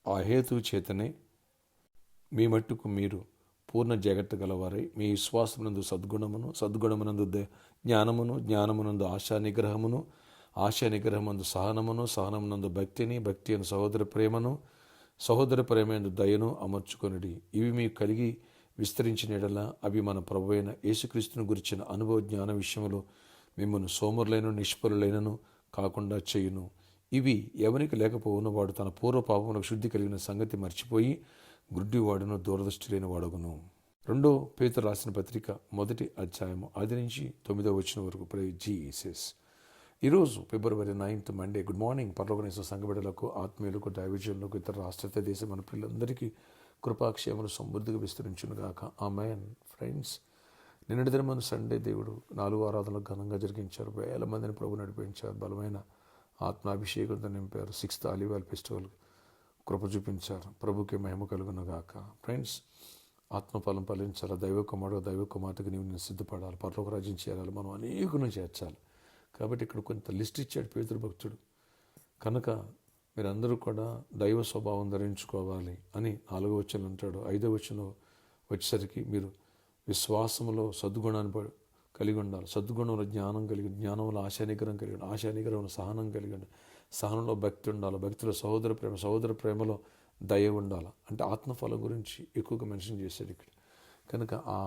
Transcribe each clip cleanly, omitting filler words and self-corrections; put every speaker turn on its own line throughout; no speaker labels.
ఆ హేతువు చేతనే మీ మట్టుకు మీరు పూర్ణ జాగ్రత్త గలవారై మీ విశ్వాసమునందు సద్గుణమును, సద్గుణమునందు జ్ఞానమును, జ్ఞానమునందు ఆశా నిగ్రహమును, ఆశా నిగ్రహమందు సహనమును, సహనమునందు భక్తిని, భక్తి అను సహోదర ప్రేమను, సహోదర ప్రేమందు దయను అమర్చుకొనుడి. ఇవి మీకు కలిగి విస్తరించిన ఎడల అవి మన ప్రభువైన యేసుక్రీస్తును గురించిన అనుభవ జ్ఞాన విషయంలో మిమ్మల్ని సోమరులైన నిష్ఫలులైనను కాకుండా చేయును. ఇవి ఎవరికి లేకపోవును వాడు తన పూర్వ పాపములకు శుద్ధి కలిగిన సంగతి మర్చిపోయి గుడ్డివాడును, దూరదృష్టి లేని వాడగును. 2 పేతురు రాసిన పత్రిక 1 అధ్యాయము 5 నుంచి 9 వచనం వరకు. Praise Jesus. ఈరోజు ఫిబ్రవరి 9th మండే. Good morning. పరలోకనేశ్వర సంఘ బిడ్డలకు, ఆత్మీయులకు, దైవజనులకు, ఇతర రాష్ట్ర దేశ మన పిల్లలందరికీ కృపాక్షేమలు సమృద్ధిగా విస్తరించునుగాక. ఆమేన్. ఫ్రెండ్స్, నిన్నటి దినమున సండే దేవుడు 4 ఆరాధనలు ఘనంగా జరిగించారు. వేల మందిని ప్రభు నడిపించారు. బలమైన ఆత్మాభిషేకంతో నింపారు. 6th ఆలివ్ ఆయిల్ ఫెస్టివల్ కృప చూపించారు. ప్రభుకి మహిమ కలుగునుగాక. ఫ్రెండ్స్, ఆత్మఫలం ఫలించాలి. దైవ కుమారుడు, దైవ కుమార్తెకి నేను సిద్ధపడాలి. పరలోక రాజ్యం చేరాలి. మనం అనేకులను చేర్చాలి. కాబట్టి ఇక్కడ కొంత లిస్ట్ ఇచ్చాడు పేతురు భక్తుడు. కనుక మీరందరూ కూడా దైవ స్వభావం ధరించుకోవాలి అని 4వ వచనం అంటాడు. 5వ వచనం వచ్చేసరికి మీరు విశ్వాసంలో సద్గుణాన్ని కలిగి ఉండాలి. సద్గుణంలో జ్ఞానం కలిగి, జ్ఞానంలో ఆశానిగ్రహం కలిగి, ఆశానిగ్రహంలో సహనం కలిగి, సహనంలో భక్తి ఉండాలి. భక్తిలో సహోదర ప్రేమ, సహోదర ప్రేమలో దయ ఉండాలి. అంటే ఆత్మఫలం గురించి ఎక్కువగా మెన్షన్ చేశాడు ఇక్కడ. కనుక ఆ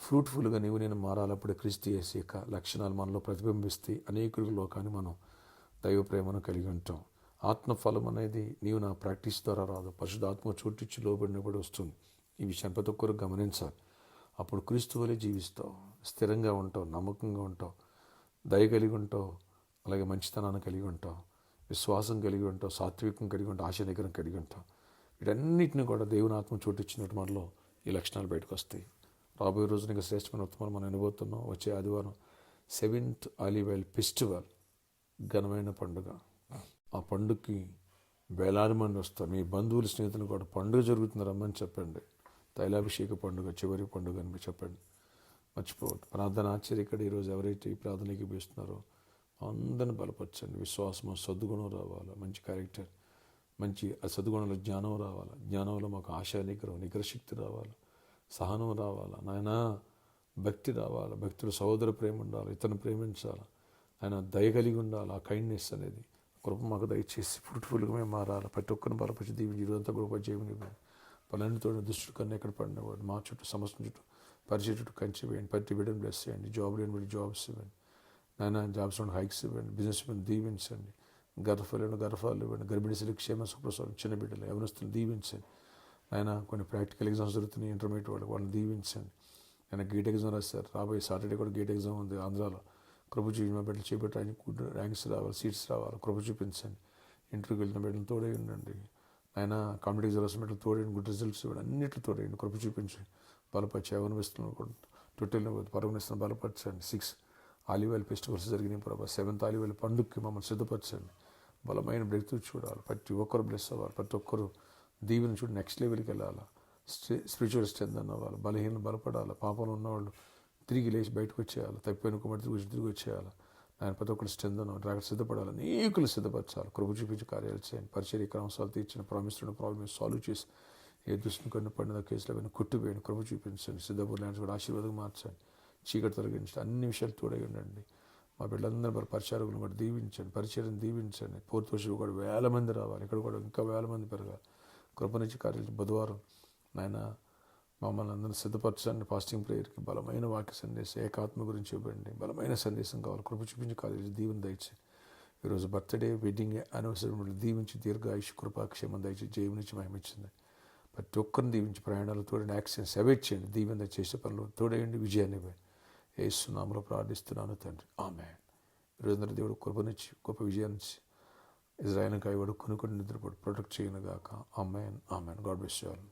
ఫ్రూట్ఫుల్గా నేను మారాలప్పుడే క్రీస్తు యేసు యొక్క లక్షణాలు మనలో ప్రతిబింబిస్తే అనేకుల కానీ మనం దైవ ప్రేమను కలిగి ఉంటాం. ఆత్మఫలం అనేది నీవు నా ప్రాక్టీస్ ద్వారా రాదు, పరిశుద్ధాత్మ చోటిచ్చి లోబడినప్పుడు వస్తుంది. ఈ విషయాన్ని ప్రతి ఒక్కరు గమనించాలి. అప్పుడు క్రీస్తు వలె జీవిస్తావు, స్థిరంగా ఉంటావు, నమ్మకంగా ఉంటావు, దయ కలిగి ఉంటావు, అలాగే మంచితనాన్ని కలిగి ఉంటావు, విశ్వాసం కలిగి ఉంటావు, సాత్వికం కలిగి ఉంటావు, ఆశ నిగ్రహం కలిగి ఉంటావు. వీటన్నిటిని కూడా దేవుని ఆత్మ చోటిచ్చినట్టు మనలో ఈ లక్షణాలు బయటకు వస్తాయి. రాబోయే రోజున ఇంకా శ్రేష్టమైన ఉత్తమాలు మనం వినబోతున్నాం. వచ్చే ఆదివారం 7th ఆలివ్ ఆయిల్ ఫెస్టివల్, ఘనమైన పండుగ. ఆ పండుగకి వేలాది మంది వస్తారు. మీ బంధువులు, స్నేహితులు కూడా పండుగ జరుగుతుంది రమ్మని చెప్పండి. తైలాభిషేక పండుగ, చివరి పండుగ అని చెప్పండి. మర్చిపోవద్దు. ప్రార్థన ఆశ్చర్య ఇక్కడ ఈరోజు ఎవరైతే ఈ ప్రార్థనకి పిలుస్తున్నారో అందరిని బలపరచండి. విశ్వాసం, సద్గుణం రావాలి, మంచి క్యారెక్టర్, మంచి సద్గుణంలో జ్ఞానం రావాలి, జ్ఞానంలో మాకు ఆశా నిగ్రహం, నిగ్రహశక్తి రావాలి, సహనం రావాలి, నాయన భక్తి రావాలి, భక్తులు సహోదర ప్రేమ ఉండాలి, ఇతను ప్రేమించాలి, ఆయన దయ కలిగి ఉండాలి. ఆ కైండ్నెస్ అనేది కృప మాకు దయచేసి ఫ్రూట్ఫుల్గా మేము మారాలి. ప్రతి ఒక్కరిని బలపరిచి దీవించి ఈరోజంతా గొప్ప చేయమని పనులతో దుష్టుడు కన్నా ఎక్కడ పడినవాడు మా చుట్టూ, సమస్య చుట్టూ, పరిచయ చుట్టూ కంచి వేయండి. ప్రతి బిడ్డను బ్లెస్ చేయండి. జాబ్ లేని బిడ్డ జాబ్స్ ఇవ్వండి నాయన, జాబ్స్ ఉన్న హైక్స్ ఇవ్వండి. బిజినెస్ మీద దీవించండి. గర్భాలు ఇవ్వండి. గర్భిణీలు క్షేమ సుప్రసవం, చిన్న బిడ్డలు, యవనస్తులు దీవించండి. ఆయన కొన్ని ప్రాక్టికల్ ఎగ్జామ్స్ జరుగుతున్నాయి, ఇంటర్మీడియట్ వాళ్ళని దీవించండి. ఆయన గేట్ ఎగ్జామ్ రాస్తారు. రాబోయే సాటర్డే కూడా గేట్ ఎగ్జామ్ ఉంది ఆంధ్రాలో. కృప చూపించి మా బిడ్డలు చేపట్టి ఆయన గుడ్ ర్యాంక్స్ రావాలి, సీట్స్ రావాలి. కృప చూపించండి. ఇంటర్వ్యూకి వెళ్ళిన బిడ్డలు తోడే ఉండండి. ఆయన కాంపిటేటివ్ ఎగ్జామ్స్ బిడ్డలు తోడేయండి. గుడ్ రిజల్ట్స్ ఇవ్వండి. అన్నింటిలో తోడేయండి. కృప చూపించండి. బలపరిచి యవనస్తులను కూడా తొట్టెలను పరమనిస్తున్న బలపరచండి. 6 ఆలివ్ ఆయిల్ ఫెస్టివల్స్ జరిగినాయి ప్రభావ. 7th ఆలివ్ ఆయిల్ పండుగకి మమ్మల్ని సిద్ధపరచండి. బలమైన బ్రేక్ చూడాలి. ప్రతి ఒక్కరు బ్లెస్ అవ్వాలి. ప్రతి ఒక్కరు దీవెన చూడు నెక్స్ట్ లెవెల్కి వెళ్ళాలి. స్పిరిచువల్ స్ట్రెంత్ అవ్వాలి. బలహీనలు బలపడాలి. పాపంలో ఉన్నవాళ్ళు తిరిగి లేచి బయటకు వచ్చేయాలి. తప్పిపోయిన కుమార్తె తిరిగి వచ్చేయాలి. ఆయన ప్రతి ఒక్కరు స్ట్రెంత్ అన్నవాళ్ళు సిద్ధపడాలి. అనేకులు సిద్ధపరచాలి. కృప చూపించి కార్యాలు చేయండి. పరిచర్య క్రమశాలు తీర్చిన ప్రాబ్లమ్ సాల్వ్ చేసి ఏ దుష్టుని కొన్ని పడిన కేసులు అవన్నీ కొట్టిపోయండి. కృప చూపించండి. సిద్ధపూర్ ల్యాండ్స్ కూడా ఆశీర్వాదం మార్చండి. చీకటి తొలగించండి. అన్ని విషయాలు తోడై ఉండండి. మా బిడ్డలందరూ పరిచారకులను కూడా దీవించండి. పరిచయం దీవించండి. 4th వర్షం కూడా వేల మంది రావాలి. ఇక్కడ కూడా ఇంకా వేల మంది పెరగాలి. కృపనిచ్చి కార్యాలు బుధవారం నాయన మమ్మల్ని అందరినీ సిద్ధపరచండి. ఫాస్టింగ్ ప్రేయర్కి బలమైన వాక్య సందేశం, ఏకాత్మ గురించి ఇవ్వండి. బలమైన సందేశం కావాలి. కృప చూపించి కార్యాలు దీవెన దయచేయండి. ఈరోజు బర్త్డే, వెడ్డింగ్, యానివర్సరీ దీవించి దీర్ఘాయుష్, కృపాక్షేమం దయచేసి జీవనిచ్చి మహిమించింది. ప్రతి ఒక్కరిని దీవించి ప్రయాణాలు తోడండి. యాక్సిడెంట్స్ అవాయిడ్ చేయండి. దీవెన చేసే పనులు తోడేయండి. విజయాన్ని ఇవ్వండి. యేసు నామములో ప్రార్థిస్తున్నాను తండ్రి. ఆమేన్. ఈరోజు దేవుడు కృపనిచ్చి గొప్ప విజయాన్ని ఇజ్రాయేల్ కాయవాడు కొనుక్కొని నిద్రపడి ప్రొటెక్ట్ చేయనుగాక. Amen. Amen. God bless you all.